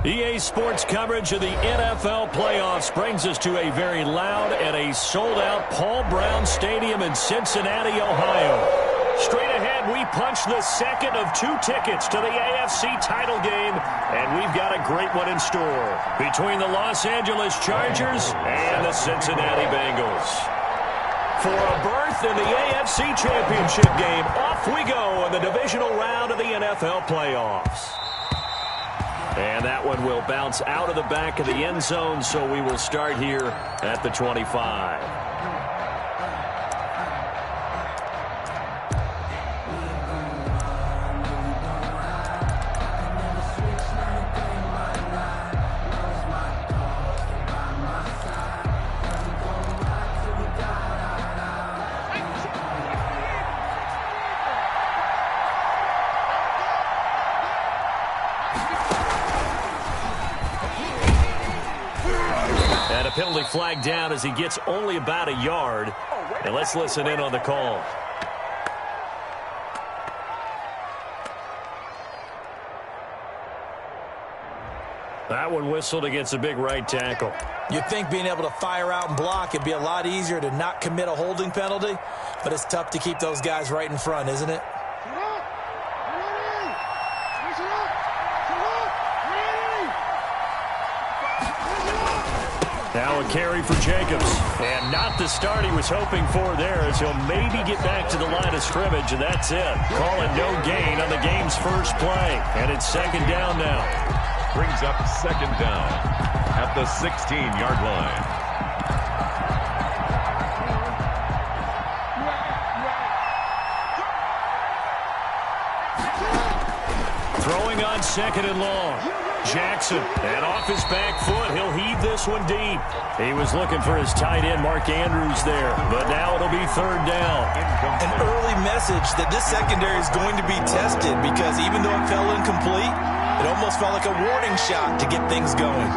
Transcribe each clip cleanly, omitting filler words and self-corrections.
EA Sports coverage of the NFL playoffs brings us to a very loud and a sold-out Paul Brown Stadium in Cincinnati, Ohio. Straight ahead, we punch the second of 2 tickets to the AFC title game, and we've got a great one in store between the Los Angeles Chargers and the Cincinnati Bengals. For a berth in the AFC Championship game, off we go in the divisional round of the NFL playoffs. And that one will bounce out of the back of the end zone, so we will start here at the 25. Penalty flag down as he gets only about a yard. And let's listen in on the call. That one whistled against a big right tackle. You'd think being able to fire out and block it'd be a lot easier to not commit a holding penalty, but it's tough to keep those guys right in front, isn't it? Now a carry for Jacobs. And not the start he was hoping for there, as he'll maybe get back to the line of scrimmage, and that's it. Calling no gain on the game's first play. And it's second down now. Brings up second down at the 16-yard line. Throwing on second and long. Jackson, and off his back foot, he'll heave this one deep. He was looking for his tight end, Mark Andrews, there, but now it'll be third down. An early message that this secondary is going to be tested, because even though it fell incomplete, it almost felt like a warning shot to get things going.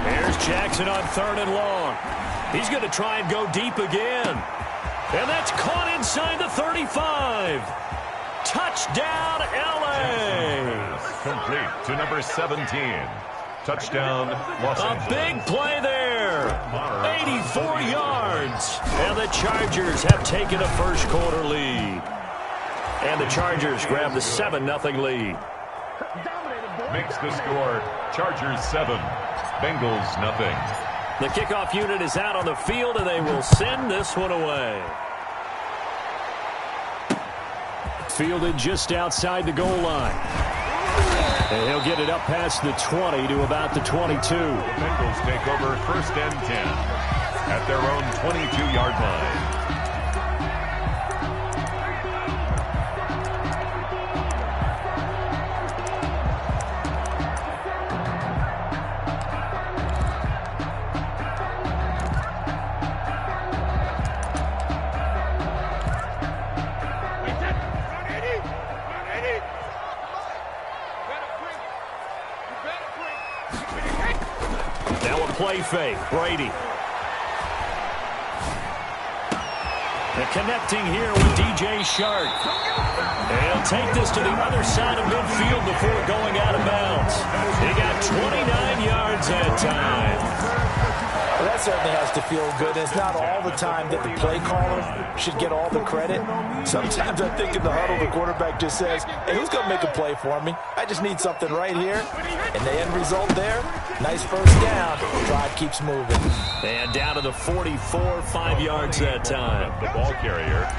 There's Jackson on third and long. He's going to try and go deep again. And that's caught inside the 35. Touchdown, L.A. Complete to number 17. Touchdown, Los Angeles. A big play there. 84 yards. And the Chargers have taken a first-quarter lead. And the Chargers grab the 7-0 lead. Makes the score Chargers 7, Bengals nothing. The kickoff unit is out on the field, and they will send this one away. Fielded just outside the goal line. And he'll get it up past the 20 to about the 22. The Bengals take over first and 10 at their own 22-yard line. Play fake, Brady. And connecting here with DJ Shark. And he'll take this to the other side of midfield before going out of bounds. He got 29 yards that time. Well, that certainly has to feel good. It's not all the time that the play caller should get all the credit. Sometimes I think in the huddle, the quarterback just says, hey, who's going to make a play for me? I just need something right here. And the end result there, nice first down. The drive keeps moving. And down to the 44, 5 yards that time. The ball carrier.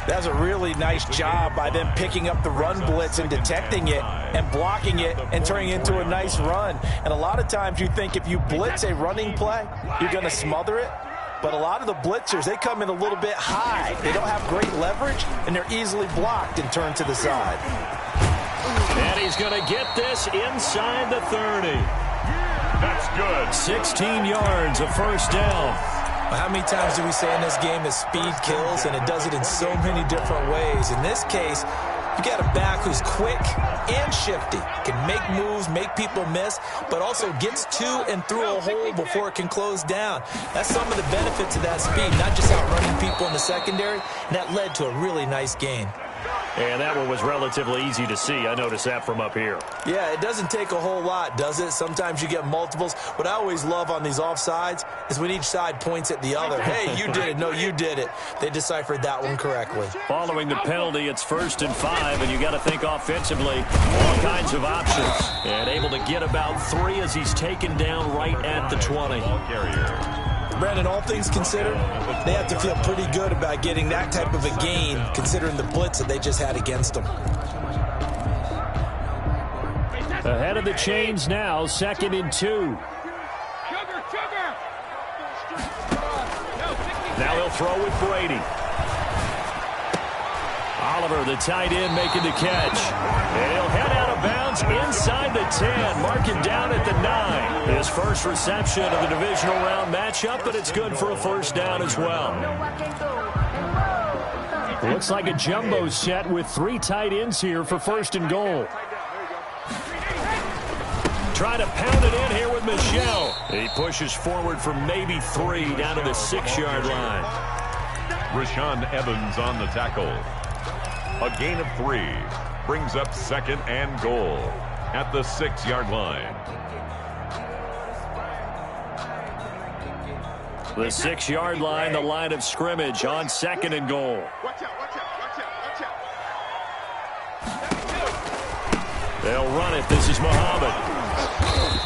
That's a really nice job by them picking up the run blitz and detecting it and blocking it and turning it into a nice run. And a lot of times you think if you blitz a running play, you're going to smother it. But a lot of the blitzers, they come in a little bit high. They don't have great leverage, and they're easily blocked and turned to the side. And he's going to get this inside the 30. That's good. 16 yards, a first down. How many times do we say in this game that speed kills, and it does it in so many different ways? In this case, you got a back who's quick and shifty, can make moves, make people miss, but also gets to and through a hole before it can close down. That's some of the benefits of that speed, not just outrunning people in the secondary, and that led to a really nice gain. And that one was relatively easy to see. I noticed that from up here. Yeah, it doesn't take a whole lot, does it? Sometimes you get multiples. What I always love on these offsides is when each side points at the other. Hey, you did it. No, you did it. They deciphered that one correctly. Following the penalty, it's 1st and 5, and you got to think offensively, all kinds of options. And able to get about 3 as he's taken down right at the 20. Brandon, all things considered, they have to feel pretty good about getting that type of a gain, considering the blitz that they just had against them. Ahead of the chains now, 2nd and 2. Now he'll throw with Brady. Oliver, the tight end, making the catch. And he'll head out of bounds inside the 10. Mark him down at the 9. His first reception of the divisional round matchup, but it's good for a 1st down as well. Looks like a jumbo set with 3 tight ends here for 1st and goal. Trying to pound it in here with Michel. He pushes forward for maybe 3 down to the 6-yard line. Rashaan Evans on the tackle. A gain of 3 brings up 2nd and goal at the 6-yard line. The 6-yard line, the line of scrimmage on 2nd and goal. They'll run it. This is Muhammad.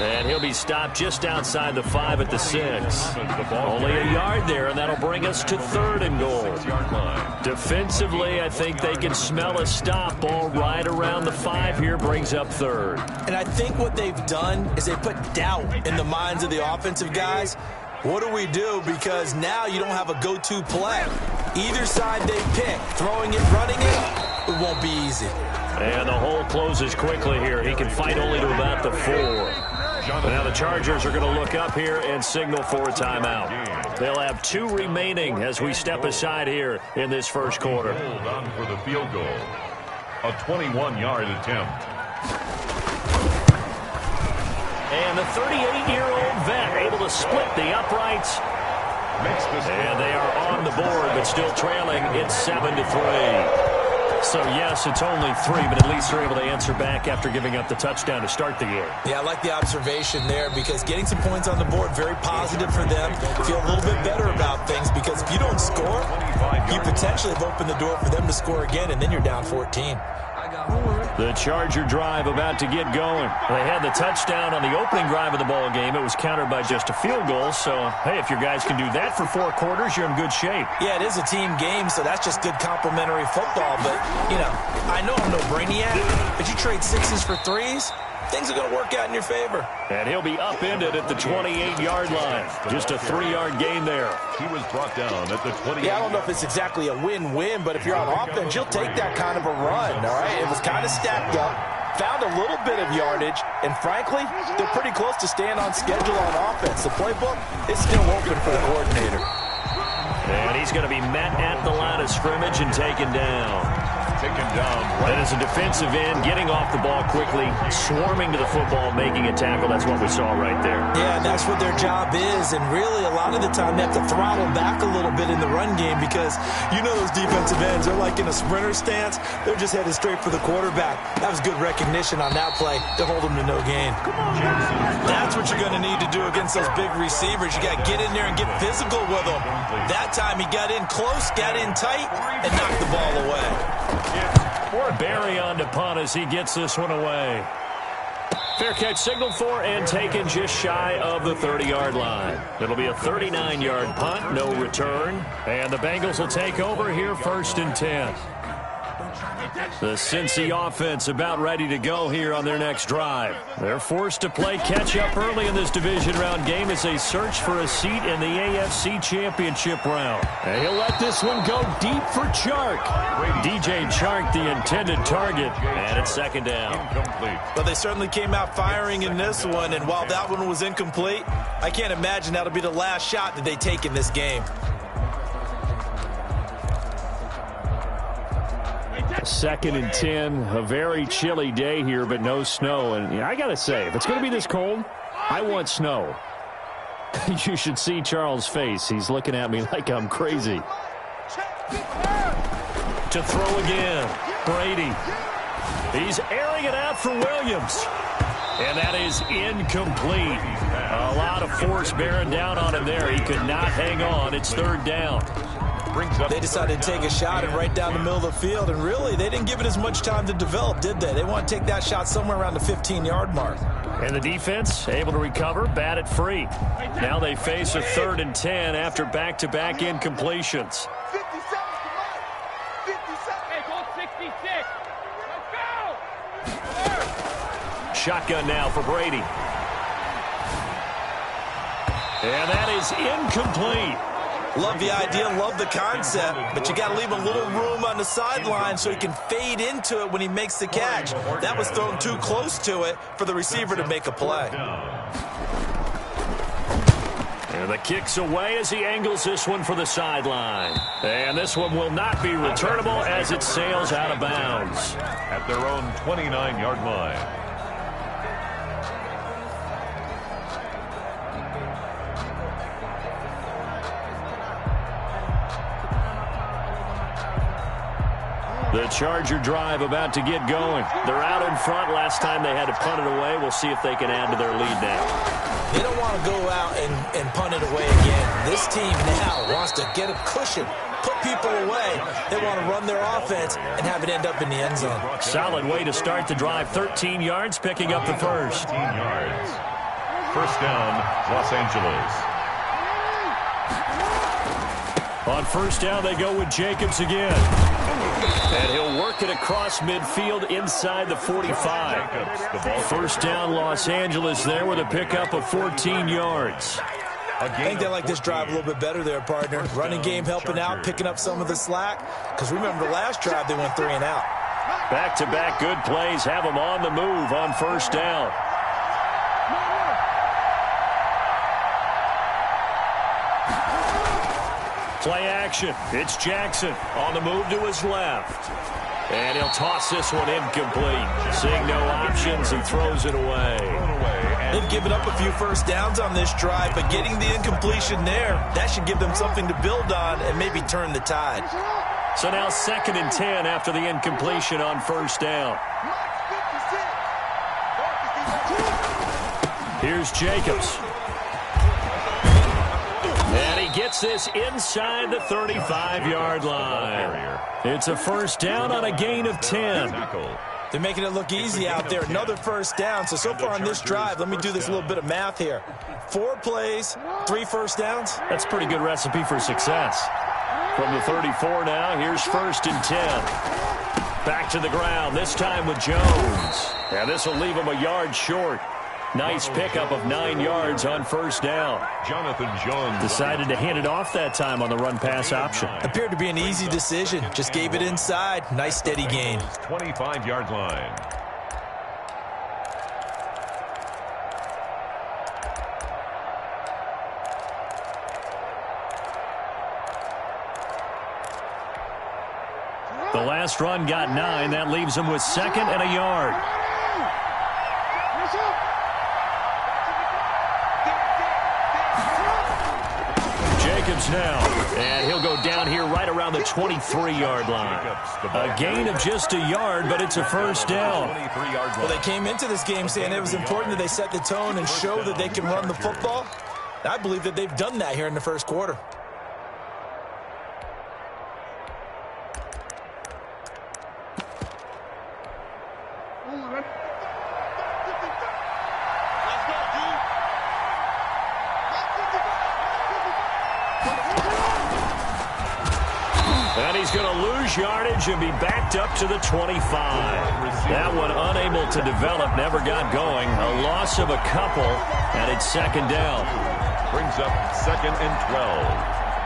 And he'll be stopped just outside the 5 at the 6. Only a yard there, and that'll bring us to 3rd and goal. Defensively, I think they can smell a stop. Ball right around the 5 here, brings up 3rd. And I think what they've done is they put doubt in the minds of the offensive guys. What do we do? Because now you don't have a go-to play. Either side they pick, throwing it, running it won't be easy. And the hole closes quickly here. He can fight only to about the 4. Now the Chargers are going to look up here and signal for a timeout. They'll have 2 remaining as we step aside here in this 1st quarter. Hold on for the field goal. A 21-yard attempt. And the 38-year-old vet able to split the uprights. And they are on the board, but still trailing. It's 7-3. So, yes, it's only 3, but at least they're able to answer back after giving up the touchdown to start the game. Yeah, I like the observation there because getting some points on the board, very positive for them. Feel a little bit better about things because if you don't score, you potentially have opened the door for them to score again, and then you're down 14. The Charger drive about to get going. They had the touchdown on the opening drive of the ball game. It was countered by just a field goal. So, hey, if your guys can do that for 4 quarters, you're in good shape. Yeah, it is a team game, so that's just good complimentary football. But, you know, I know I'm no brainiac, but you trade 6s for 3s, things are going to work out in your favor. And he'll be upended at the 28-yard line. Just a 3-yard gain there. He was brought down at the 28. Yeah, I don't know if it's exactly a win-win, but if you're on offense, you'll take that kind of a run, all right? It was kind of stacked up, found a little bit of yardage, and frankly, they're pretty close to staying on schedule on offense. The playbook is still open for the coordinator. And he's going to be met at the line of scrimmage and taken down. Taken down. Right as a defensive end, getting off the ball quickly, swarming to the football, making a tackle. That's what we saw right there. Yeah, that's what their job is, and really a lot of the time they have to throttle back a little bit in the run game because you know those defensive ends, they're like in a sprinter stance. They're just headed straight for the quarterback. That was good recognition on that play to hold them to no gain. That's what you're going to need to do against those big receivers. You got to get in there and get physical with them. That time he got in close, got in tight, and knocked the ball away. Barry on to punt as he gets this one away. Fair catch signaled for and taken just shy of the 30-yard line. It'll be a 39-yard punt, no return. And the Bengals will take over here 1st and 10. The Cincy offense about ready to go here on their next drive. They're forced to play catch-up early in this division round game as they search for a seat in the AFC championship round. And he'll let this one go deep for Chark. DJ Chark, the intended target, and it's 2nd down. Incomplete. But they certainly came out firing in this one, and while that one was incomplete, I can't imagine that'll be the last shot that they take in this game. 2nd and 10, a very chilly day here, but no snow. And I got to say, if it's going to be this cold, I want snow. You should see Charles' face. He's looking at me like I'm crazy. To throw again. Brady. He's airing it out for Williams. And that is incomplete. A lot of force bearing down on him there. He could not hang on. It's third down. They decided to take a shot and right down the middle of the field, and really, they didn't give it as much time to develop, did they? They want to take that shot somewhere around the 15-yard mark. And the defense able to recover, bat it free. Now they face a 3rd and 10 after back-to-back incompletions. 57, hey, go 66. Let's go! Shotgun now for Brady. And that is incomplete. Love the idea, love the concept, but you got to leave a little room on the sideline so he can fade into it when he makes the catch. That was thrown too close to it for the receiver to make a play. And the kick's away as he angles this one for the sideline. And this one will not be returnable as it sails out of bounds. At their own 29-yard line. The Charger drive about to get going. They're out in front. Last time they had to punt it away. We'll see if they can add to their lead now. They don't want to go out and punt it away again. This team now wants to get a cushion, put people away. They want to run their offense and have it end up in the end zone. Solid way to start the drive. 13 yards, picking up the first. 13 yards. First down, Los Angeles. On first down, they go with Jacobs again. And he'll work it across midfield inside the 45. First down, Los Angeles there with a pickup of 14 yards. I think they like this drive a little bit better there, partner. Running game helping out, picking up some of the slack. Because remember, the last drive they went 3 and out. Back-to-back good plays have them on the move on first down. Play action. It's Jackson on the move to his left. And he'll toss this one incomplete. Seeing no options, he throws it away. They've given up a few first downs on this drive, but getting the incompletion there, that should give them something to build on and maybe turn the tide. So now 2nd and 10 after the incompletion on first down. Here's Jacobs. And he gets this inside the 35-yard line. It's a first down on a gain of 10. They're making it look easy out there. Another first down. So far on this drive, let me do this little bit of math here. 4 plays, 3 first downs. That's a pretty good recipe for success. From the 34 now, here's 1st and 10. Back to the ground, this time with Jones. And this will leave him a yard short. Nice pickup of 9 yards on first down. Jonathan Jones decided to hand it off that time on the run-pass option. Appeared to be an easy decision. Just gave it inside. Nice steady gain. 25-yard line. The last run got 9. That leaves him with 2nd and a yard. Jacobs now, and he'll go down here right around the 23-yard line. A gain of just a yard, but it's a first down. Well, they came into this game saying it was important that they set the tone and show that they can run the football. I believe that they've done that here in the first quarter. And he's going to lose yardage and be backed up to the 25. That one unable to develop, never got going. A loss of a couple, and it's 2nd down. Brings up 2nd and 12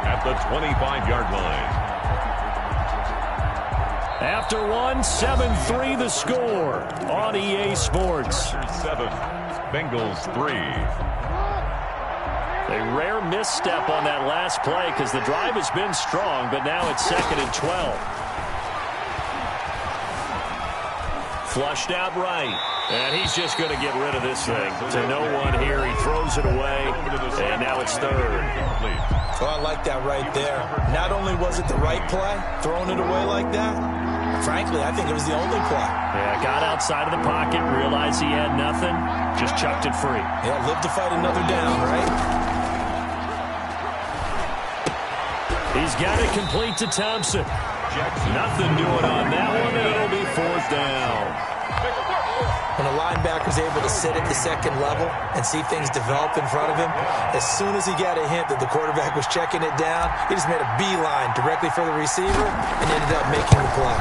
at the 25-yard line. After one, 7-3 the score on EA Sports. 7, Bengals 3. A rare misstep on that last play because the drive has been strong, but now it's 2nd and 12. Flushed out right, and he's just going to get rid of this thing. To no one here, he throws it away, and now it's 3rd. Oh, I like that right there. Not only was it the right play, throwing it away like that, Frankly, I think it was the only play. Yeah, got outside of the pocket, realized he had nothing, just chucked it free. Yeah, live to fight another down, right? He's got it complete to Thompson. Nothing doing on that one, and it'll be 4th down. When a linebacker's able to sit at the second level and see things develop in front of him, as soon as he got a hint that the quarterback was checking it down, he just made a beeline directly for the receiver and ended up making the play.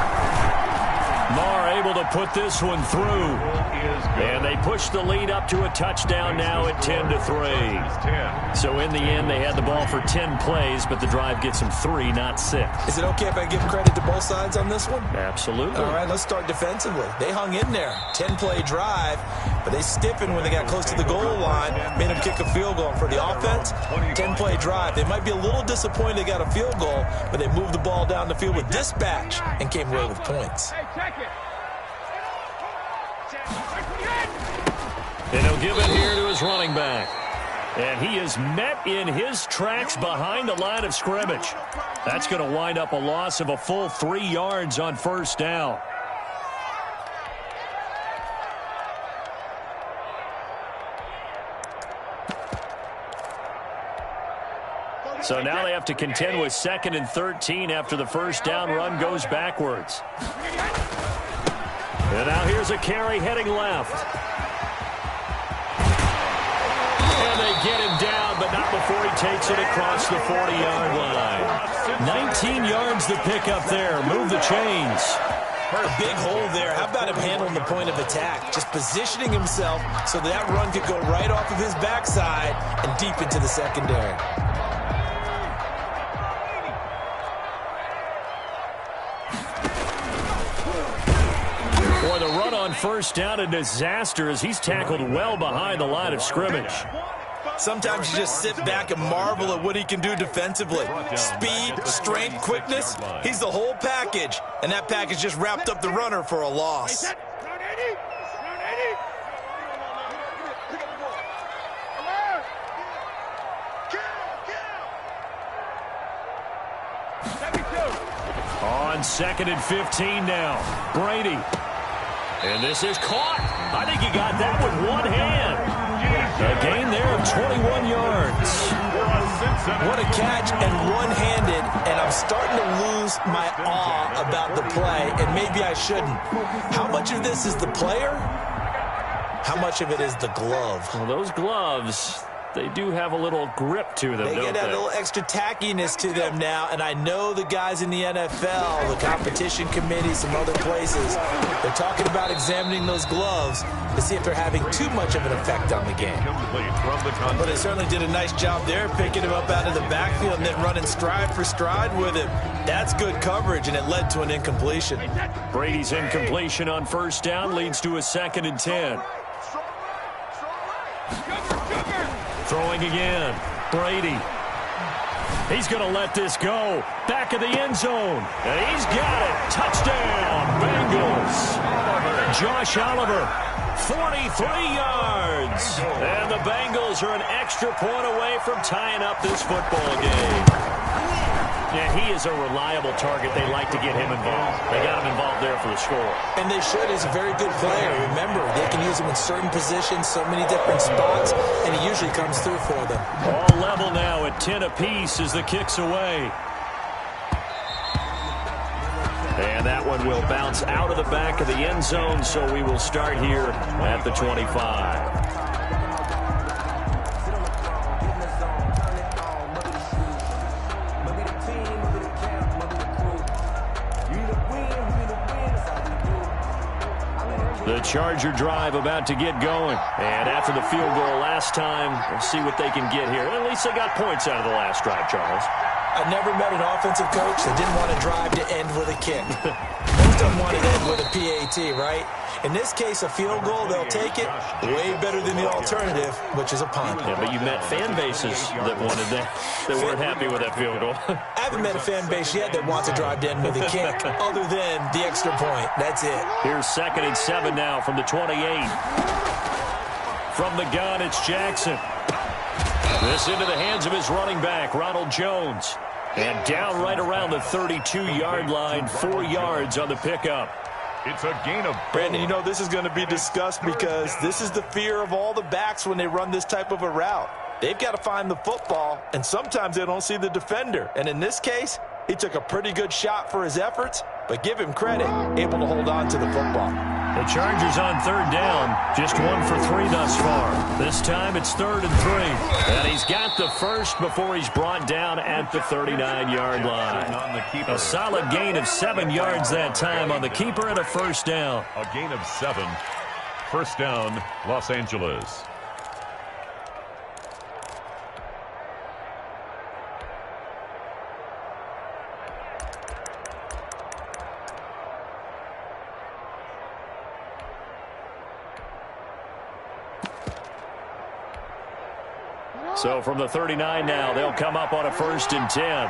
Marr able to put this one through. And they push the lead up to a touchdown now at 10-3. So in the end, they had the ball for 10 plays, but the drive gets them 3, not 6. Is it okay if I give credit to both sides on this one? Absolutely. All right, let's start defensively. They hung in there. 10-play drive, but they stiffened when they got close to the goal line, made them kick a field goal. And for the offense, 10-play drive. They might be a little disappointed they got a field goal, but they moved the ball down the field with dispatch and came away with points. And he'll give it here to his running back. And he is met in his tracks behind the line of scrimmage. That's going to wind up a loss of a full 3 yards on 1st down. So now they have to contend with 2nd and 13 after the 1st down run goes backwards. And now here's a carry heading left. And they get him down, but not before he takes it across the 40-yard line. 19 yards to pick up there. Move the chains. A big hole there. How about him handling the point of attack? Just positioning himself so that run could go right off of his backside and deep into the secondary. Boy, the run on 1st down, a disaster as he's tackled well behind the line of scrimmage. Sometimes you just sit back and marvel at what he can do defensively. Speed, strength, quickness, he's the whole package. And that package just wrapped up the runner for a loss. On 2nd and 15 now, Brady. And this is caught. I think he got that with one hand. A gain there of 21 yards. What a catch and one-handed, and I'm starting to lose my awe about the play, and maybe I shouldn't. How much of this is the player? How much of it is the glove? Well, those gloves, they do have a little grip to them, They don't get that little extra tackiness to them now, and I know the guys in the NFL, the competition committee, some other places, they're talking about examining those gloves to see if they're having too much of an effect on the game. But they certainly did a nice job there, picking him up out of the backfield and then running stride for stride with him. That's good coverage, and it led to an incompletion. Brady's incompletion on 1st down leads to a 2nd and 10. Throwing again, Brady. He's going to let this go. Back of the end zone. And he's got it. Touchdown, Bengals. Josh Oliver, 43 yards. And the Bengals are an extra point away from tying up this football game. Yeah, he is a reliable target. They like to get him involved. They got him involved there for the score. And they should. He's a very good player. Remember, they can use him in certain positions, so many different spots, and he usually comes through for them. All level now at 10 apiece as the kick's away. And that one will bounce out of the back of the end zone, so we will start here at the 25. The Charger drive about to get going. And after the field goal last time, we'll see what they can get here. At least they got points out of the last drive, Charles. I've never met an offensive coach that didn't want to drive to end with a kick. Most of them want to end with a PAT, right? In this case, a field goal, they'll take it. Way better than the alternative, which is a punt. Yeah, but you met fan bases that wanted that, that weren't happy with that field goal. I haven't met a fan base yet that wants to drive to end with a kick, other than the extra point. That's it. Here's 2nd and 7 now from the 28. From the gun, it's Jackson. This into the hands of his running back, Ronald Jones. And down right around the 32-yard line, 4 yards on the pickup. It's a gain of... Brandon, you know this is going to be discussed because this is the fear of all the backs when they run this type of a route. They've got to find the football, and sometimes they don't see the defender. And in this case, he took a pretty good shot for his efforts, but give him credit, able to hold on to the football. The Chargers on 3rd down, just 1 for 3 thus far. This time it's 3rd and 3. And he's got the first before he's brought down at the 39-yard line. A solid gain of 7 yards that time on the keeper and a first down. A gain of 7. First down, Los Angeles. So from the 39 now, they'll come up on a 1st and 10.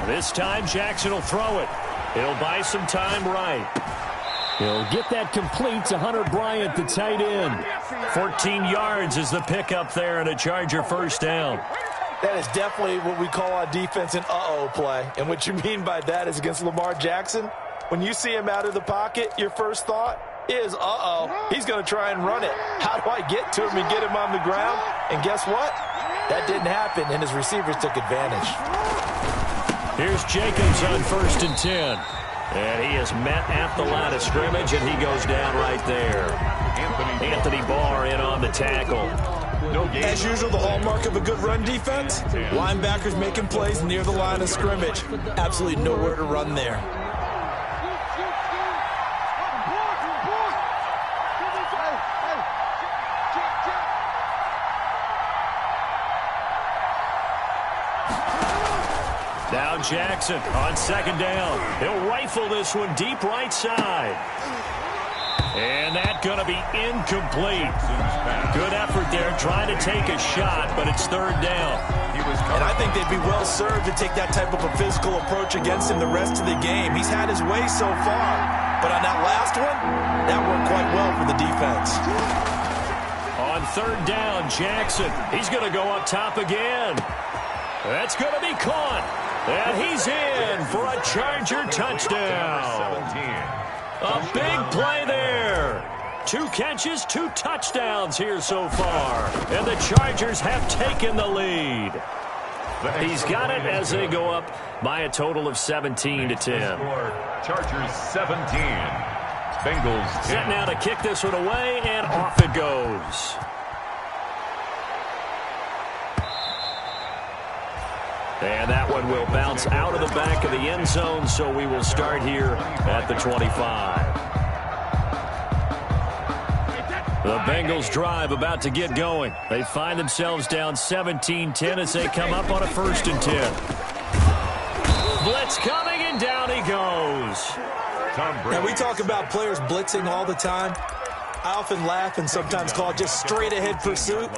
This time Jackson will throw it. He'll buy some time right. He'll get that complete to Hunter Bryant, the tight end. 14 yards is the pickup there and a Charger first down. That is definitely what we call on defense an uh-oh play. And what you mean by that is against Lamar Jackson, when you see him out of the pocket, your first thought is, uh-oh, he's going to try and run it. How do I get to him and get him on the ground? And guess what? That didn't happen, and his receivers took advantage. Here's Jacobs on 1st and 10. And he is met at the line of scrimmage, and he goes down right there. Anthony Barr in on the tackle. As usual, the hallmark of a good run defense, linebackers making plays near the line of scrimmage. Absolutely nowhere to run there. Now Jackson on 2nd down. He'll rifle this one deep right side. And that's going to be incomplete. Good effort there trying to take a shot, but it's 3rd down. And I think they'd be well served to take that type of a physical approach against him the rest of the game. He's had his way so far, but on that last one, that worked quite well for the defense. On 3rd down, Jackson. He's going to go up top again. That's going to be caught. And he's in for a Charger touchdown. A big play there. 2 catches, 2 touchdowns here so far. And the Chargers have taken the lead. He's got it as they go up by a total of 17-10. Chargers 17. Bengals 10. Set now to kick this one away, and off it goes. And that one will bounce out of the back of the end zone, so we will start here at the 25. The Bengals drive about to get going. They find themselves down 17-10 as they come up on a 1st and 10. Blitz coming, and down he goes. Now, we talk about players blitzing all the time. I often laugh and sometimes call it just straight-ahead pursuit.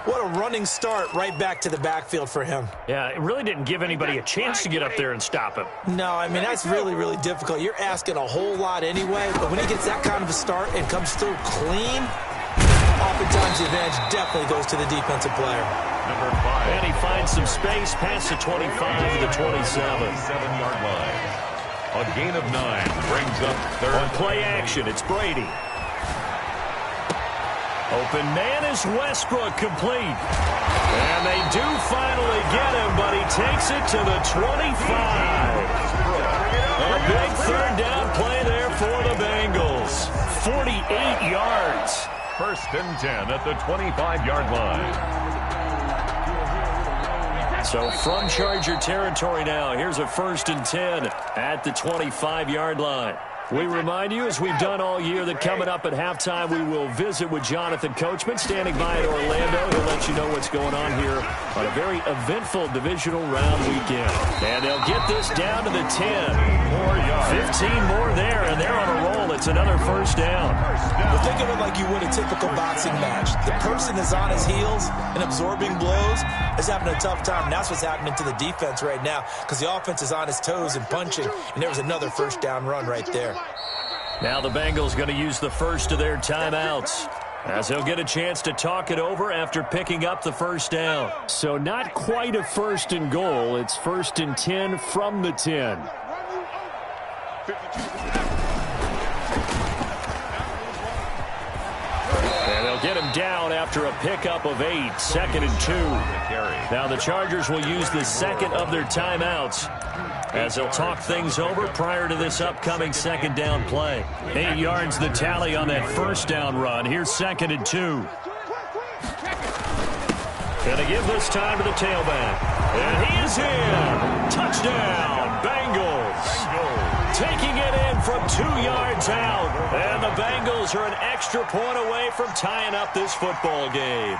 What a running start right back to the backfield for him. Yeah, it really didn't give anybody a chance to get up there and stop him. No, I mean, that's really, really difficult. You're asking a whole lot anyway, but when he gets that kind of a start and comes through clean, oftentimes the advantage definitely goes to the defensive player. Number 5. And he finds some space past the 25 to the 27. 7-yard line. A gain of 9 brings up 3rd. On play action, it's Brady. Open man is Westbrook, complete. And they do finally get him, but he takes it to the 25. A big 3rd down play there for the Bengals. 48 yards. 1st and 10 at the 25-yard line. So from Charger territory now, here's a 1st and 10 at the 25-yard line. We remind you, as we've done all year, that coming up at halftime, we will visit with Jonathan Coachman, standing by in Orlando. He'll let you know what's going on here on a very eventful divisional round weekend. And they'll get this down to the 10. 15 more there, and they're on a roll. It's another 1st down. Well, think of it like you would a typical boxing match. The person that's on his heels and absorbing blows is having a tough time. And that's what's happening to the defense right now, because the offense is on his toes and punching, and there was another 1st down run right there. Now the Bengals going to use the first of their timeouts. as he'll get a chance to talk it over after picking up the first down. So not quite a 1st and goal. It's 1st and 10 from the 10. And they'll get him down after a pickup of 8, 2nd and 2. Now the Chargers will use the second of their timeouts as they'll talk things over prior to this upcoming 2nd down play. 8 yards the tally on that 1st down run. Here's 2nd and 2. Gonna give this time to the tailback. And he is in. Touchdown, Bengals. Taking it in from 2 yards out. And the Bengals are an extra point away from tying up this football game.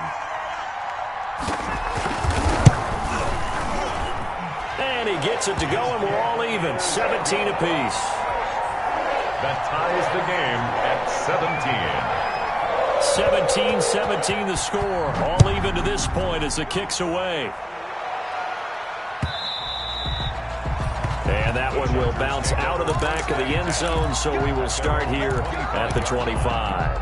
And he gets it to go, and we're all even, 17 apiece. That ties the game at 17. 17-17 the score. All even to this point as the kick's away. And that one will bounce out of the back of the end zone, so we will start here at the 25.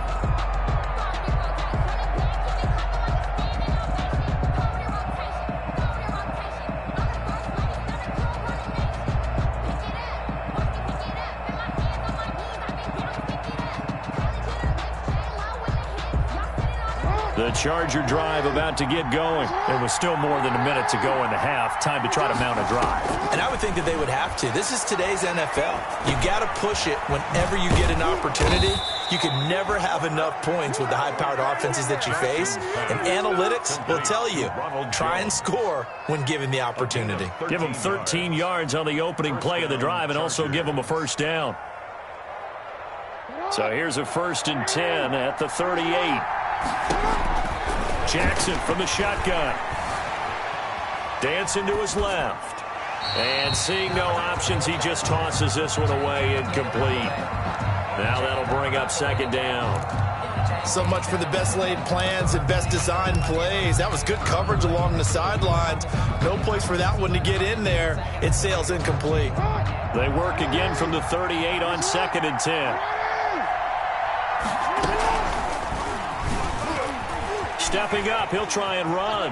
The Charger drive about to get going. There was still more than a minute to go in the half. Time to try to mount a drive. And I would think that they would have to. This is today's NFL. You got to push it whenever you get an opportunity. You can never have enough points with the high-powered offenses that you face. And analytics will tell you, try and score when given the opportunity. Give them 13 yards on the opening play of the drive and also give them a first down. So here's a 1st and 10 at the 38. Jackson from the shotgun. Dancing to his left. And seeing no options, he just tosses this one away, incomplete. Now that'll bring up 2nd down. So much for the best laid plans and best designed plays. That was good coverage along the sidelines. No place for that one to get in there. It sails incomplete. They work again from the 38 on 2nd and 10. Stepping up, he'll try and run.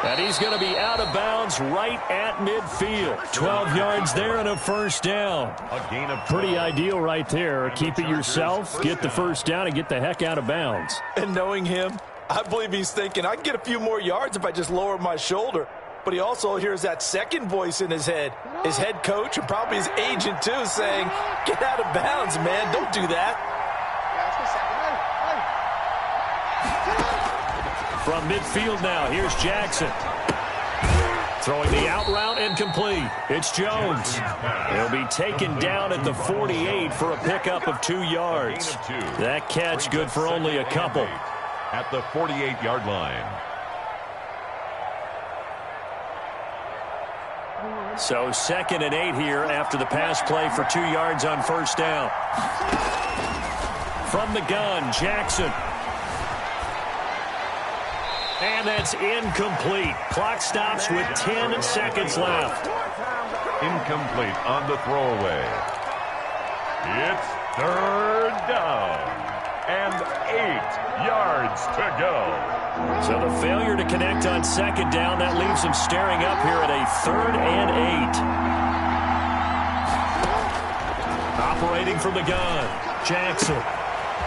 And he's going to be out of bounds right at midfield. 12 yards there and a first down. A gain of pretty ideal right there. Keep it yourself, get the first down, and get the heck out of bounds. And knowing him, I believe he's thinking, I can get a few more yards if I just lower my shoulder. But he also hears that second voice in his head. His head coach and probably his agent, too, saying, get out of bounds, man. Don't do that. From midfield now, here's Jackson. Throwing the out route incomplete. It's Jones. He'll be taken down at the 48 for a pickup of 2 yards. That catch good for only a couple. At the 48-yard line. So 2nd and 8 here after the pass play for 2 yards on first down. From the gun, Jackson. And that's incomplete. Clock stops with 10 seconds left. Incomplete on the throwaway. It's 3rd down. And 8 yards to go. So the failure to connect on 2nd down, that leaves them staring up here at a 3rd and 8. Operating from the gun, Jackson.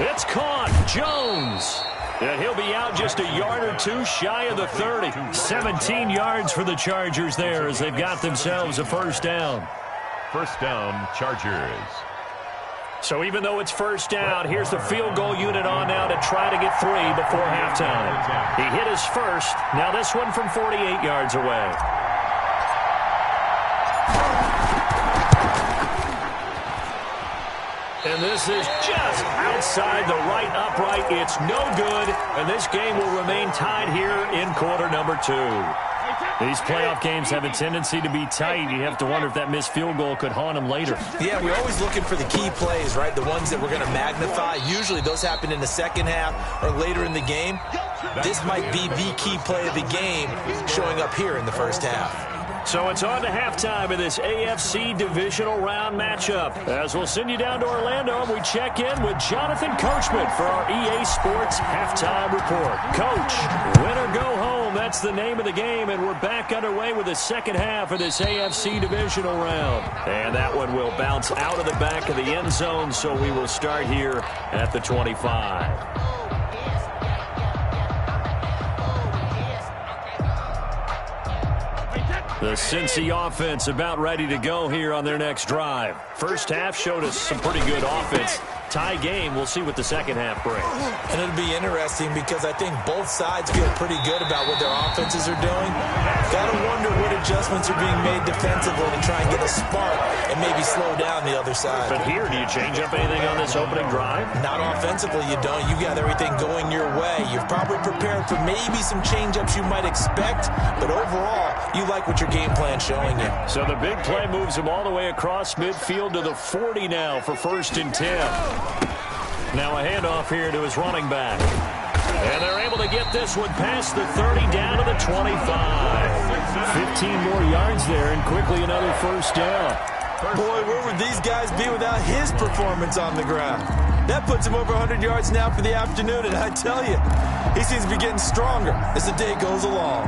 It's caught. Jones. And he'll be out just a yard or two shy of the 30. 17 yards for the Chargers there as they've got themselves a first down. First down, Chargers. So even though it's first down, here's the field goal unit on now to try to get 3 before halftime. He hit his first. Now this one from 48 yards away. And this is just outside the right upright. It's no good, and this game will remain tied here in quarter number 2. These playoff games have a tendency to be tight. You have to wonder if that missed field goal could haunt them later. Yeah, we're always looking for the key plays, right? The ones that we're going to magnify. Usually those happen in the second half or later in the game. This might be the key play of the game showing up here in the first half. So it's on to halftime of this AFC Divisional round matchup. As we'll send you down to Orlando, and we check in with Jonathan Coachman for our EA Sports Halftime Report. Coach, win or go home, that's the name of the game, and we're back underway with the second half of this AFC Divisional round. And that one will bounce out of the back of the end zone, so we will start here at the 25. The Cincy offense about ready to go here on their next drive. First half showed us some pretty good offense. Tie game. We'll see what the second half brings. And it'll be interesting because I think both sides feel pretty good about what their offenses are doing. Got to wonder what adjustments are being made defensively to try and get a spark and maybe slow down the other side. But here, do you change up anything on this opening drive? Not offensively, you don't. You got everything going your way. You've probably prepared for maybe some change-ups you might expect, but overall, you like what your game plan's showing you. So the big play moves him all the way across midfield to the 40 now for 1st and 10. Now a handoff here to his running back. And they're able to get this one past the 30 down to the 25. 15 more yards there and quickly another first down. Boy, where would these guys be without his performance on the ground? That puts him over 100 yards now for the afternoon, and I tell you, he seems to be getting stronger as the day goes along.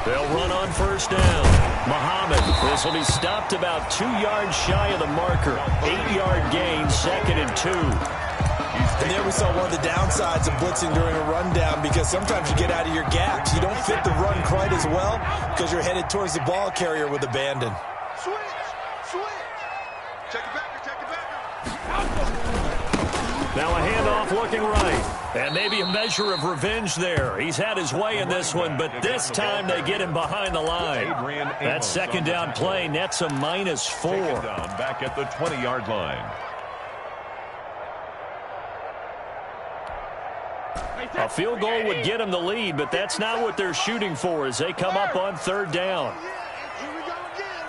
They'll run on first down. Muhammad, this will be stopped about 2 yards shy of the marker. 8-yard gain, 2nd and 2. And there we saw one of the downsides of blitzing during a rundown because sometimes you get out of your gaps. You don't fit the run quite as well because you're headed towards the ball carrier with abandon. Switch. Check it back. Now a handoff looking right. And maybe a measure of revenge there. He's had his way in this one, but this time they get him behind the line. That second down play nets a -4. Back at the 20-yard line. A field goal would get him the lead, but that's not what they're shooting for as they come up on 3rd down. Here we go again.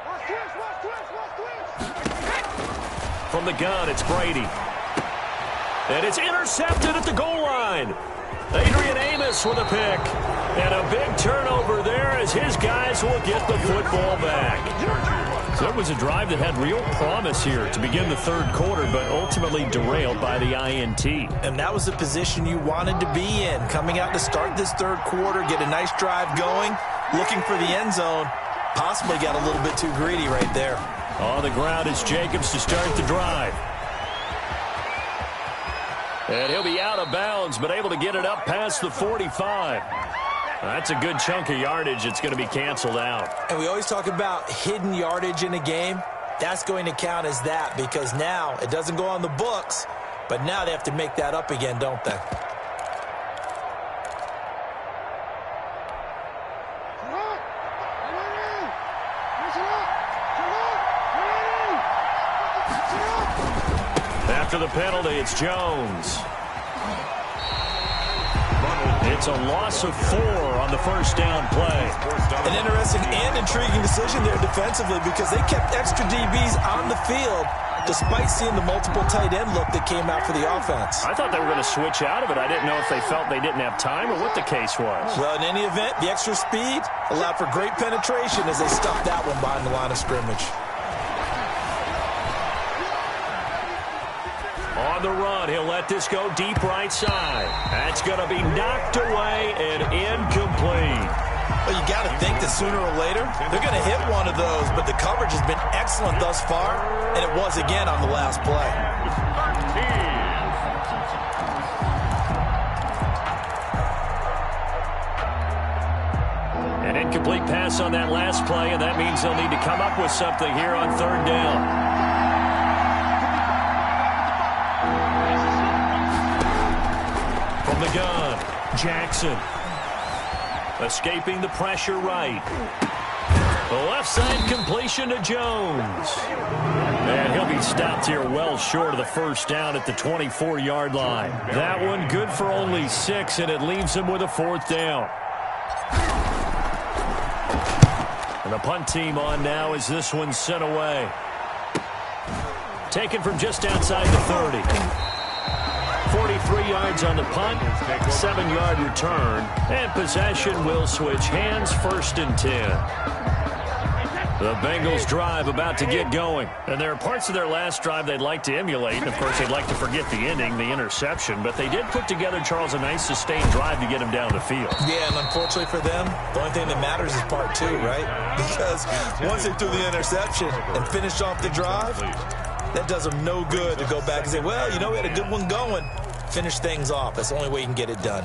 Watch twist. From the gun, it's Brady. And it's intercepted at the goal line. Adrian Amos with a pick. And a big turnover there as his guys will get the football back. So it was a drive that had real promise here to begin the 3rd quarter, but ultimately derailed by the INT. And that was the position you wanted to be in. Coming out to start this 3rd quarter, get a nice drive going, looking for the end zone. Possibly got a little bit too greedy right there. On the ground is Jacobs to start the drive. And he'll be out of bounds, but able to get it up past the 45. That's a good chunk of yardage. It's going to be canceled out. And we always talk about hidden yardage in a game. That's going to count as that because now it doesn't go on the books, but now they have to make that up again, don't they? After the penalty, it's Jones. It's a loss of 4 on the first down play. An interesting and intriguing decision there defensively because they kept extra DBs on the field despite seeing the multiple tight end look that came out for the offense. I thought they were going to switch out of it. I didn't know if they felt they didn't have time or what the case was. Well, in any event, the extra speed allowed for great penetration as they stuffed that one behind the line of scrimmage. On the run, he'll let this go deep right side. That's going to be knocked away and incomplete. Well, you got to think that sooner or later, they're going to hit one of those, but the coverage has been excellent thus far, and it was again on the last play. An incomplete pass on that last play, and that means they'll need to come up with something here on 3rd down. From the gun, Jackson. Escaping the pressure right. The left side completion to Jones. And he'll be stopped here well short of the first down at the 24-yard line. That one good for only 6, and it leaves him with a 4th down. And the punt team on now as this one's sent away. Taken from just outside the 30. 43 yards on the punt, 7-yard return, and possession will switch hands, 1st and 10. The Bengals drive about to get going. And there are parts of their last drive they'd like to emulate. And, of course, they'd like to forget the ending, the interception. But they did put together, Charles, a nice sustained drive to get them down the field. Yeah, and unfortunately for them, the only thing that matters is part 2, right? Because once they threw the interception and finished off the drive, that does them no good to go back and say, well, you know, we had a good one going. Finish things off. That's the only way you can get it done.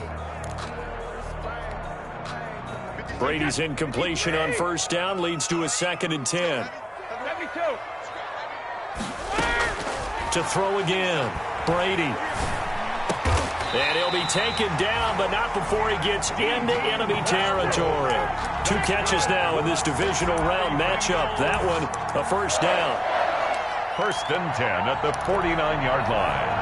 Brady's incompletion on 1st down leads to a 2nd and 10. 72. To throw again, Brady. And he'll be taken down, but not before he gets into enemy territory. 2 catches now in this divisional round matchup. That one, a 1st down. 1st and 10 at the 49-yard line.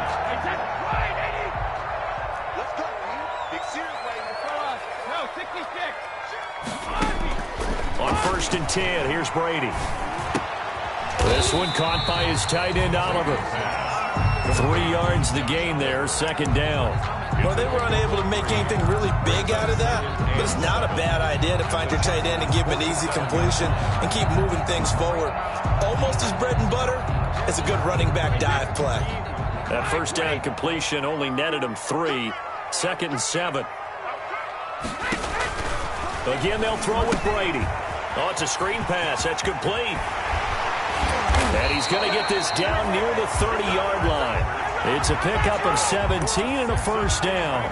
Let's go, man. Big serious way to throw us. No, 66. On 1st and 10, here's Brady. This one caught by his tight end, Oliver. 3 yards the gain there, 2nd down. Well, they were unable to make anything really big out of that, but it's not a bad idea to find your tight end and give him an easy completion and keep moving things forward. Almost his bread and butter is a good running back dive play. That 1st down completion only netted him 3, 2nd and 7. Again, they'll throw with Brady. Oh, it's a screen pass. That's complete. And he's going to get this down near the 30-yard line. It's a pickup of 17 and a 1st down.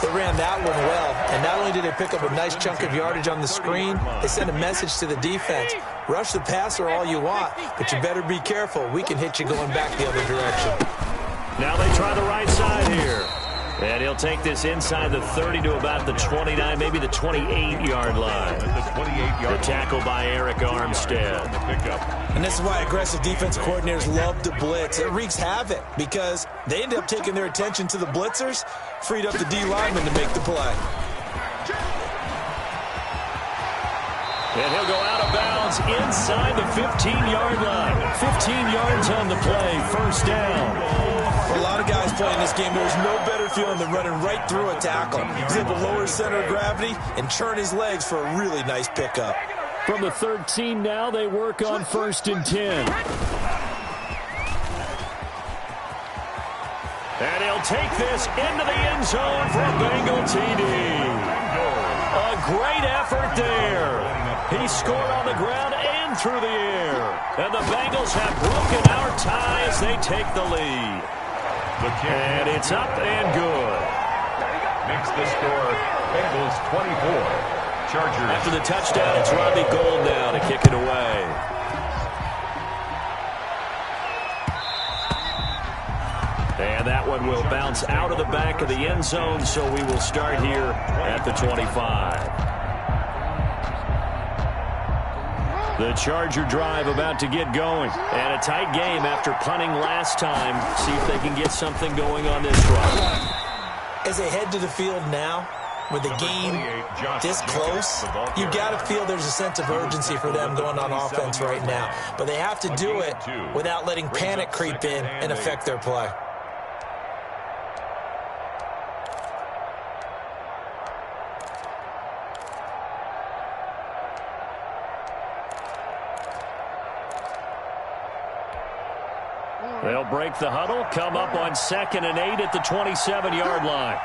They ran that one well, and not only did they pick up a nice chunk of yardage on the screen, they sent a message to the defense. Rush the passer all you want, but you better be careful. We can hit you going back the other direction. Now they try the right side here. And he'll take this inside the 30 to about the 29, maybe the 28-yard line. The tackle by Eric Armstead. And this is why aggressive defense coordinators love to blitz. It wreaks havoc because they end up taking their attention to the blitzers, freed up the D lineman to make the play. And he'll go out of bounds inside the 15-yard line. 15 yards on the play, 1st down. For a lot of guys playing this game, there's no better feeling than running right through a tackle. He's able to lower his center of gravity and churn his legs for a really nice pickup. From the 13 now, they work on 1st and 10. And he'll take this into the end zone for a Bengal TD. A great effort there. He scored on the ground and through the air. And the Bengals have broken our tie as they take the lead. And it's up and good. Makes the score Bengals 24. Chargers. After the touchdown, it's Robbie Gould now to kick it away. And that one will bounce out of the back of the end zone, so we will start here at the 25. The Charger drive about to get going. And a tight game after punting last time. See if they can get something going on this drive. As they head to the field now, with the game this close, you've got to feel there's a sense of urgency for them going on offense right now. But they have to do it without letting panic creep in and affect their play. They'll break the huddle, come up on 2nd and 8 at the 27-yard line.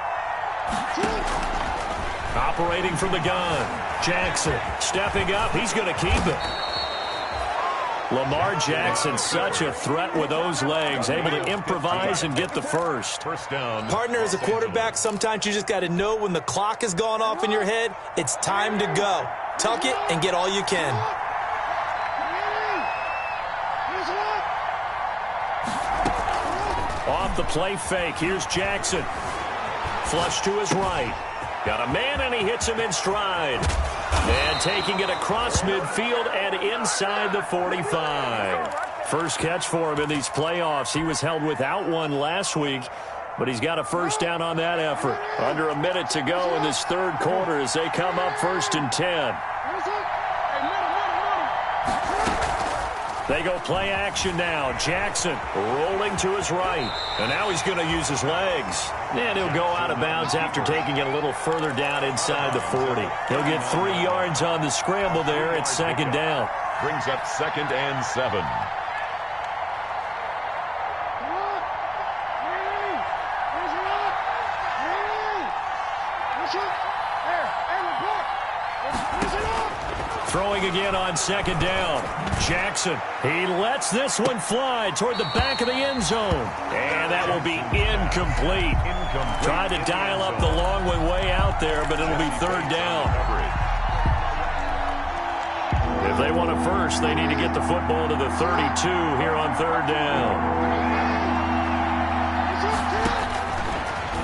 Operating from the gun, Jackson stepping up. He's going to keep it. Lamar Jackson, such a threat with those legs, able to improvise and get the first. First down. Partner, as a quarterback, sometimes you just got to know when the clock has gone off in your head, it's time to go. Tuck it and get all you can. Off the play fake, here's Jackson. Flush to his right. Got a man, and he hits him in stride. And taking it across midfield and inside the 45. First catch for him in these playoffs. He was held without one last week, but he's got a first down on that effort. Under a minute to go in this 3rd quarter as they come up 1st and 10. They go play action now. Jackson rolling to his right. And now he's going to use his legs. And he'll go out of bounds after taking it a little further down inside the 40. He'll get 3 yards on the scramble there at second down. Brings up 2nd and 7. Throwing again on 2nd down. Jackson, he lets this one fly toward the back of the end zone. And that will be incomplete. Tried to dial up the long one way out there, but it'll be 3rd down. If they want a first, they need to get the football to the 32 here on 3rd down.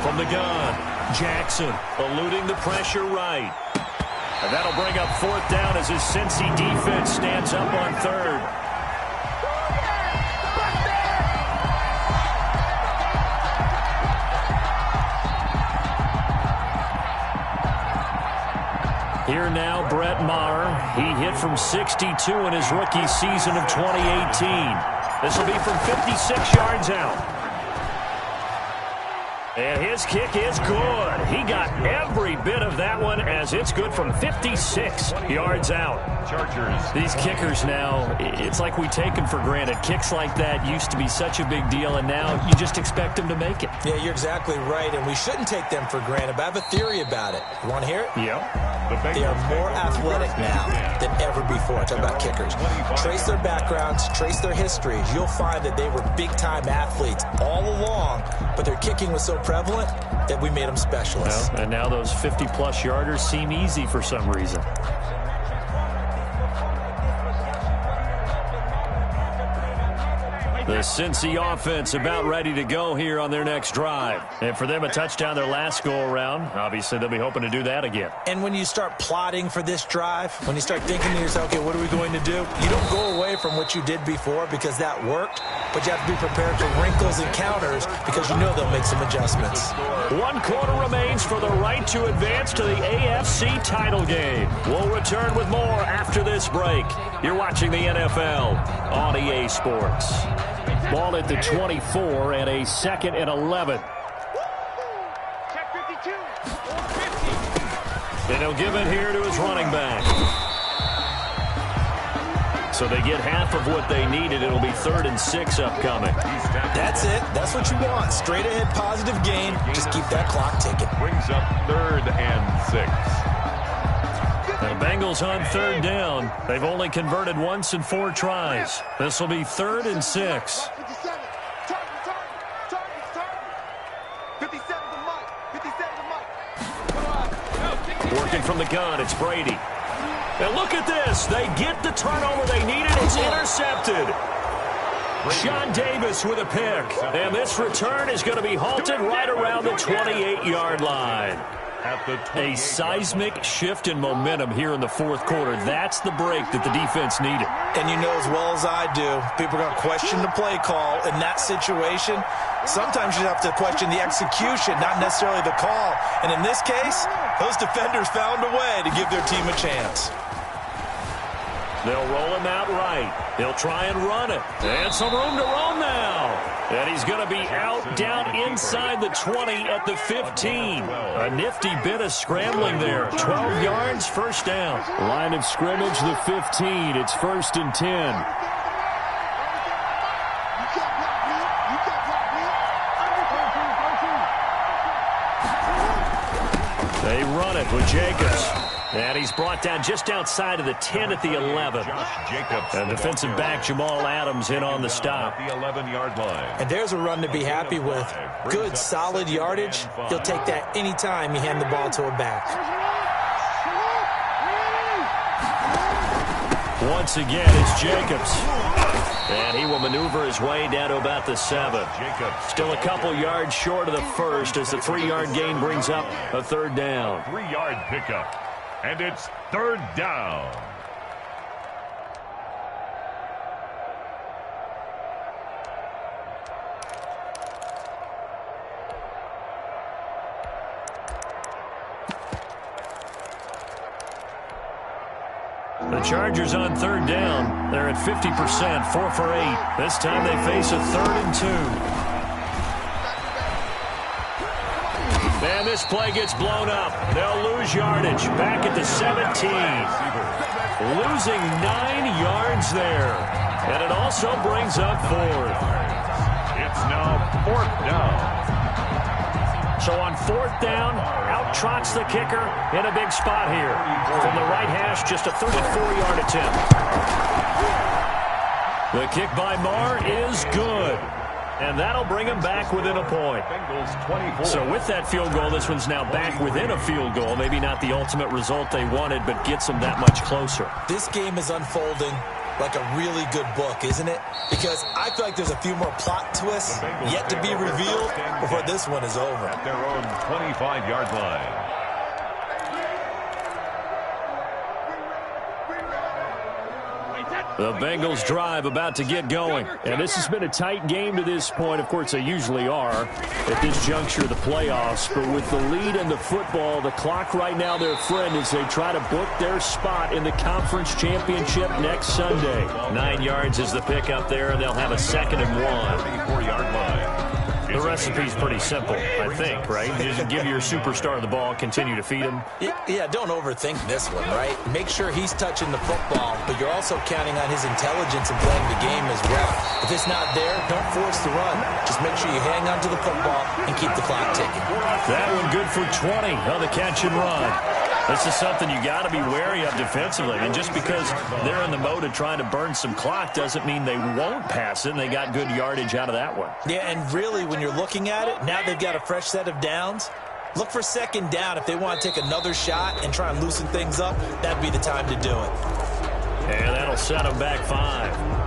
From the gun, Jackson eluding the pressure right. And that'll bring up 4th down as his Cincy defense stands up on 3rd. Here now, Brett Maher. He hit from 62 in his rookie season of 2018. This will be from 56 yards out. And his kick is good. He got every bit of that one as it's good from 56 yards out. Chargers. These kickers now, it's like we take them for granted. Kicks like that used to be such a big deal, and now you just expect them to make it. Yeah, you're exactly right, and we shouldn't take them for granted, but I have a theory about it. You want to hear it? Yeah. They are more athletic now than ever before. Talk about kickers. Trace their backgrounds, trace their histories. You'll find that they were big-time athletes all along, but their kicking was so prevalent that we made them specialists. Well, and now those 50-plus yarders seem easy for some reason. The Cincy offense about ready to go here on their next drive. And for them, a touchdown their last go-around. Obviously, they'll be hoping to do that again. And when you start plotting for this drive, when you start thinking to yourself, okay, what are we going to do? You don't go away from what you did before because that worked, but you have to be prepared for wrinkles and counters because you know they'll make some adjustments. 1 quarter remains for the right to advance to the AFC title game. We'll return with more after this break. You're watching the NFL on EA Sports. Ball at the 24 and a 2nd and 11. Check 52. 50. And he'll give it here to his running back. So they get half of what they needed. It'll be 3rd and 6 upcoming. That's it. That's what you want. Straight ahead positive gain. Just keep that clock ticking. Brings up 3rd and 6. The Bengals on 3rd down. They've only converted once in 4 tries. This will be 3rd and 6. 57. Target. 57 to Mike. 57 to Mike. Working from the gun, it's Brady. And look at this. They get the turnover they needed. It's intercepted. Sean Davis with a pick. And this return is going to be halted right around the 28-yard line. A seismic shift in momentum here in the 4th quarter. That's the break that the defense needed. And you know as well as I do, people are going to question the play call in that situation. Sometimes you have to question the execution, not necessarily the call. And in this case, those defenders found a way to give their team a chance. They'll roll him out right. He'll try and run it. And some room to roam now. And he's going to be out down inside the 20 at the 15. A nifty bit of scrambling there. 12 yards, 1st down. Line of scrimmage, the 15. It's 1st and 10. They run it with Jacobs. And he's brought down just outside of the 10 at the 11. Josh Jacobs. And defensive back Jamal Adams in on the stop. The 11-yard line. And there's a run to be happy with. Good, solid yardage. He'll take that anytime you hand the ball to a back. Once again, it's Jacobs. And he will maneuver his way down to about the 7. Still a couple yards short of the 1st as the 3-yard gain brings up a 3rd down. 3-yard pickup. And it's 3rd down. The Chargers on third down. They're at 50%, 4 for 8. This time they face a 3rd and 2. And this play gets blown up. They'll lose yardage. Back at the 17. Losing 9 yards there. And it also brings up 4th. It's now 4th down. So on 4th down, out trots the kicker in a big spot here. From the right hash, just a 34-yard attempt. The kick by Marr is good. And that'll bring him back within a point. Bengals 24. So with that field goal, this one's now back within a field goal. Maybe not the ultimate result they wanted, but gets them that much closer. This game is unfolding like a really good book, isn't it? Because I feel like there's a few more plot twists yet to be revealed before this one is over. At their own 25-yard line. The Bengals drive about to get going. And this has been a tight game to this point. Of course, they usually are at this juncture of the playoffs. But with the lead in the football, the clock right now their friend as they try to book their spot in the conference championship next Sunday. 9 yards is the pick up there, and they'll have a 2nd and 1. 34-yard line. The recipe's pretty simple, I think, right? You just give your superstar the ball, continue to feed him. Yeah, don't overthink this one, right? Make sure he's touching the football, but you're also counting on his intelligence in playing the game as well. If it's not there, don't force the run. Just make sure you hang on to the football and keep the clock ticking. That one good for 20 on the catch and run. This is something you got to be wary of defensively. And just because they're in the mode of trying to burn some clock doesn't mean they won't pass it. And they got good yardage out of that one. Yeah, and really, when you're looking at it, now they've got a fresh set of downs. Look for 2nd down. If they want to take another shot and try and loosen things up, that'd be the time to do it. And that'll set them back 5.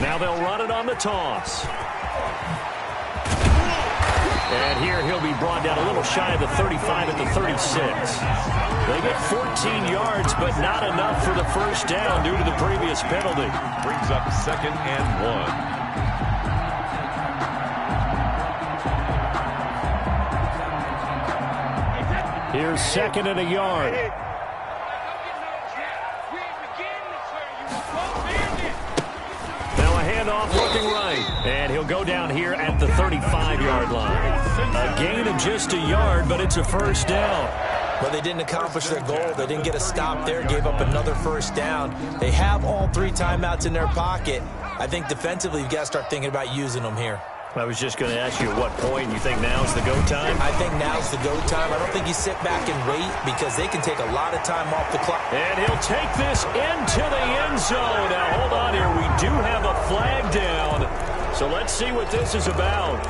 Now they'll run it on the toss. And here he'll be brought down a little shy of the 35 at the 36. They get 14 yards, but not enough for the first down due to the previous penalty. Brings up 2nd and 1. Here's 2nd and a yard. Handoff looking right. And he'll go down here at the 35-yard line. A gain of just a yard, but it's a first down. Well, they didn't accomplish their goal. They didn't get a stop there, gave up another first down. They have all 3 timeouts in their pocket. I think defensively you've got to start thinking about using them here. I was just going to ask you at what point you think now's the go time? I think now's the go time. I don't think you sit back and wait because they can take a lot of time off the clock. And he'll take this into the end zone. Now, hold on here. We do have a flag down. So let's see what this is about.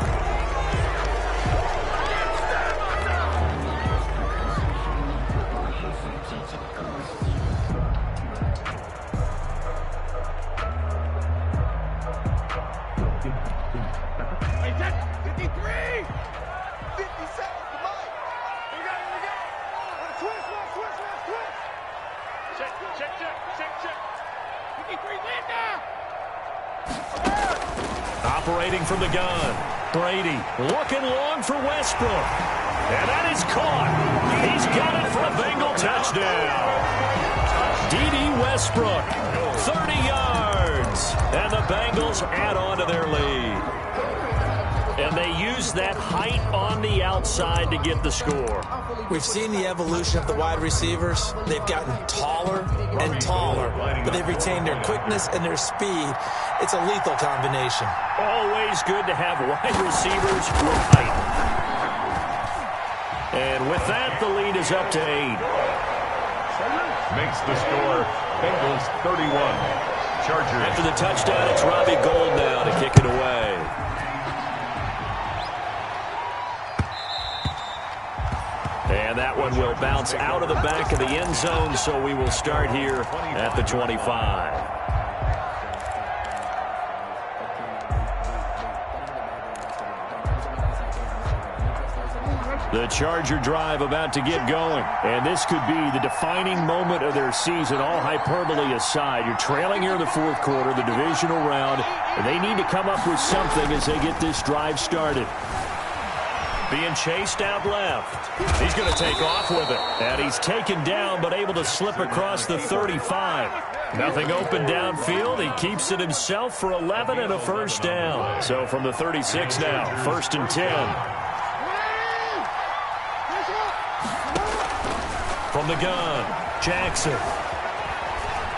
Operating from the gun. Brady looking long for Westbrook. And that is caught. He's got it for a Bengal touchdown. D.D. Westbrook, 30 yards. And the Bengals add on to their lead. And they use that height on the outside to get the score. We've seen the evolution of the wide receivers. They've gotten taller and taller, but they've retained their quickness and their speed. It's a lethal combination. Always good to have wide receivers with height. And with that, the lead is up to 8. Makes the score Bengals 31. Chargers. After the touchdown, it's Robbie Gould now to kick it away. And that one will bounce out of the back of the end zone, so we will start here at the 25. The Charger drive about to get going. And this could be the defining moment of their season, all hyperbole aside. You're trailing here in the fourth quarter, the divisional round, and they need to come up with something as they get this drive started. Being chased out left. He's going to take off with it. And he's taken down, but able to slip across the 35. Nothing open downfield. He keeps it himself for 11 and a first down. So from the 36 now, 1st and 10. From the gun, Jackson.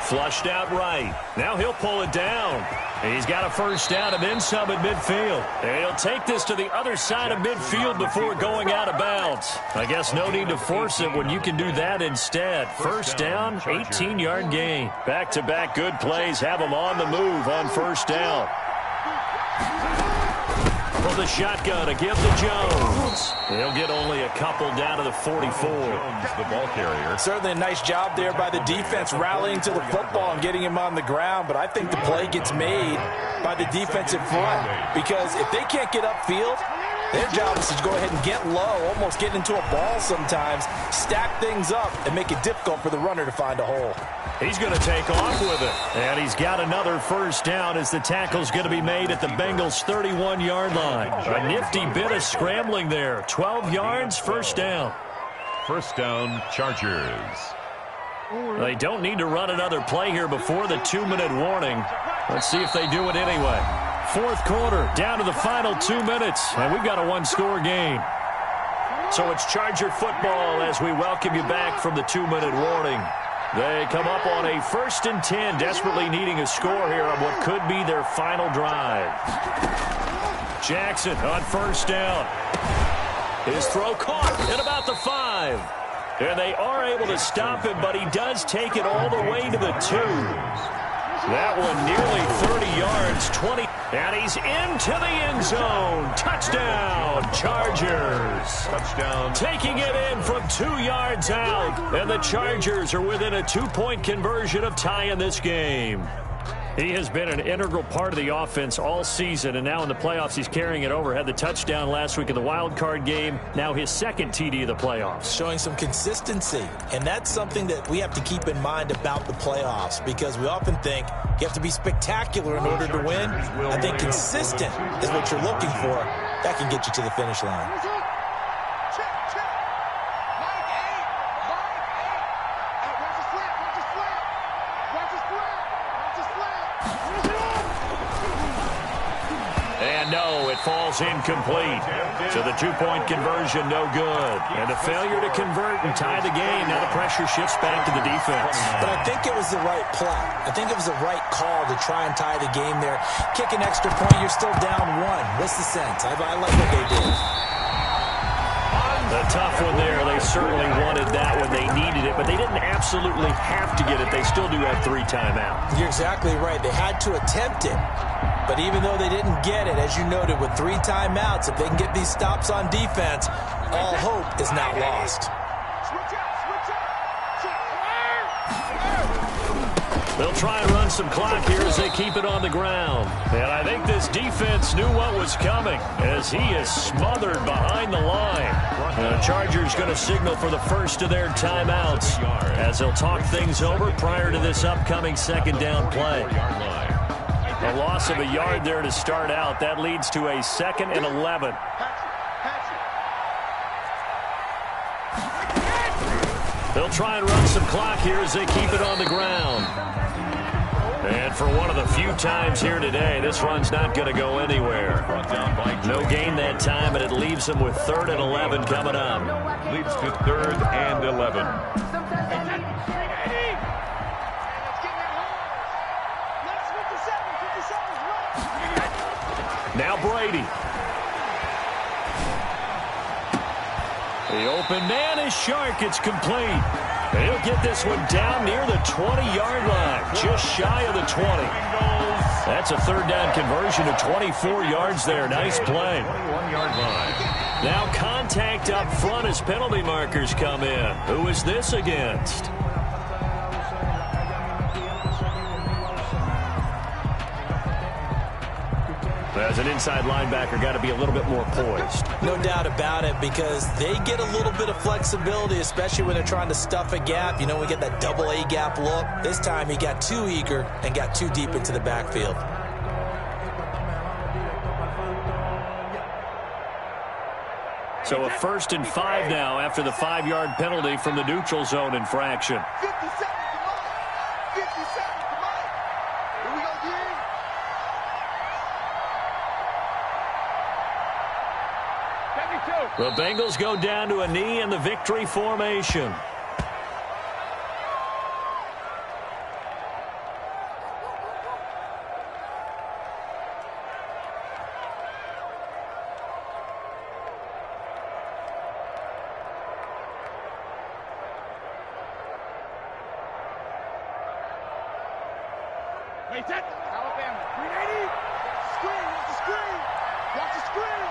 Flushed out right. Now he'll pull it down. He's got a first down and then some at midfield. And he'll take this to the other side of midfield before going out of bounds. I guess no need to force it when you can do that instead. First down, 18-yard gain. Back-to-back good plays have him on the move on first down. From the shotgun to give to Jones. He'll get only a couple down to the 44. Jones, the ball carrier. Certainly a nice job there by the defense rallying to the football and getting him on the ground, but I think the play gets made by the defensive front because if they can't get upfield, their job is to go ahead and get low, almost get into a ball sometimes, stack things up, and make it difficult for the runner to find a hole. He's going to take off with it. And he's got another first down as the tackle's going to be made at the Bengals' 31-yard line. A nifty bit of scrambling there. 12 yards, first down. First down, Chargers. They don't need to run another play here before the 2-minute warning. Let's see if they do it anyway. Fourth quarter, down to the final 2 minutes, and we've got a one-score game. So it's Charger football as we welcome you back from the 2-minute warning. They come up on a 1st and 10, desperately needing a score here on what could be their final drive. Jackson on first down. His throw caught at about the 5. And they are able to stop him, but he does take it all the way to the 2. That one nearly 30 yards, 20. And he's into the end zone. Touchdown, Chargers. Touchdown. Taking it in from 2 yards out. And the Chargers are within a 2-point conversion of tying this game. He has been an integral part of the offense all season, and now in the playoffs he's carrying it over. Had the touchdown last week in the wild card game. Now his second TD of the playoffs. Showing some consistency, and that's something that we have to keep in mind about the playoffs because we often think you have to be spectacular in order to win. I think consistent is what you're looking for. That can get you to the finish line. Falls incomplete. So the 2-point conversion, no good. And a failure to convert and tie the game. Now the pressure shifts back to the defense. But I think it was the right play. I think it was the right call to try and tie the game there. Kick an extra point, you're still down 1. What's the sense? I like what they did. The tough one there. They certainly wanted that when they needed it, but they didn't absolutely have to get it. They still do have 3 timeouts. You're exactly right. They had to attempt it. But even though they didn't get it, as you noted, with 3 timeouts, if they can get these stops on defense, all hope is not lost. They'll try and run some clock here as they keep it on the ground. And I think this defense knew what was coming as he is smothered behind the line. The Chargers going to signal for the first of their timeouts as they'll talk things over prior to this upcoming second down play. A loss of a yard there to start out. That leads to a 2nd and 11. They'll try and run some clock here as they keep it on the ground. And for one of the few times here today, this run's not going to go anywhere. No gain that time, and it leaves them with 3rd and 11 coming up. Leads to 3rd and 11. Now Brady. The open man is Shark. It's complete. He'll get this one down near the 20-yard line, just shy of the 20. That's a 3rd down conversion to 24 yards there. Nice play. 21-yard line. Now contact up front as penalty markers come in. Who is this against? As an inside linebacker, got to be a little bit more poised. No doubt about it, because they get a little bit of flexibility, especially when they're trying to stuff a gap. You know, we get that double A gap look. This time he got too eager and got too deep into the backfield. So a 1st and 5 now after the 5-yard penalty from the neutral zone infraction. 50 seconds to Mike. 50 seconds to Mike. Here we go, Jim. The Bengals go down to a knee in the victory formation. Wait, that. Alabama. 380. Screen. Watch the screen. Watch the screen.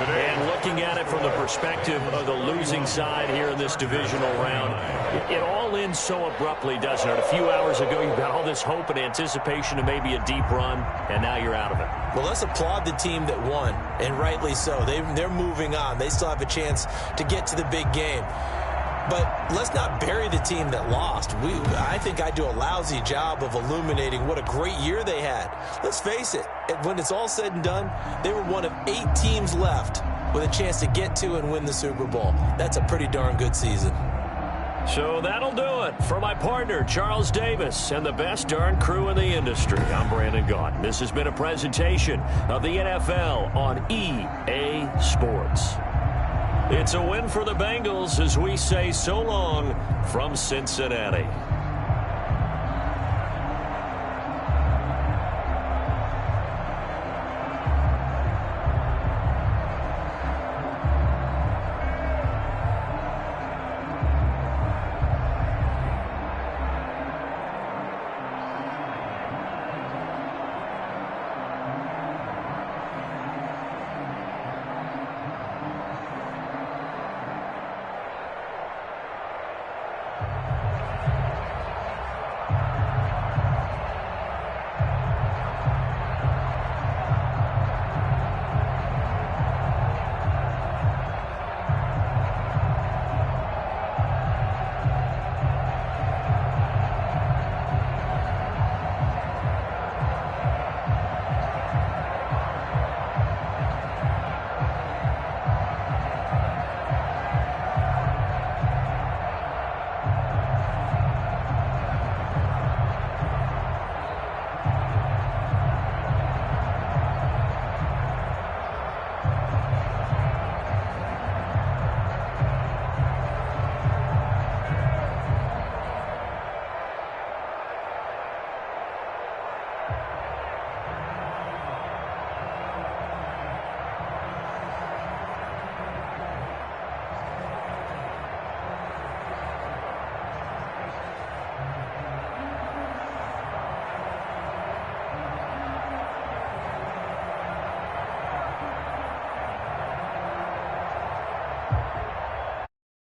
And looking at it from the perspective of the losing side here in this divisional round, it all ends so abruptly, doesn't it? A few hours ago, you've got all this hope and anticipation of maybe a deep run, and now you're out of it. Well, let's applaud the team that won, and rightly so. They're moving on. They still have a chance to get to the big game. But let's not bury the team that lost. I think I do a lousy job of illuminating what a great year they had. Let's face it, when it's all said and done, they were one of 8 teams left with a chance to get to and win the Super Bowl. That's a pretty darn good season. So that'll do it for my partner, Charles Davis, and the best darn crew in the industry. I'm Brandon Gaudin. This has been a presentation of the NFL on EA Sports. It's a win for the Bengals as we say so long from Cincinnati.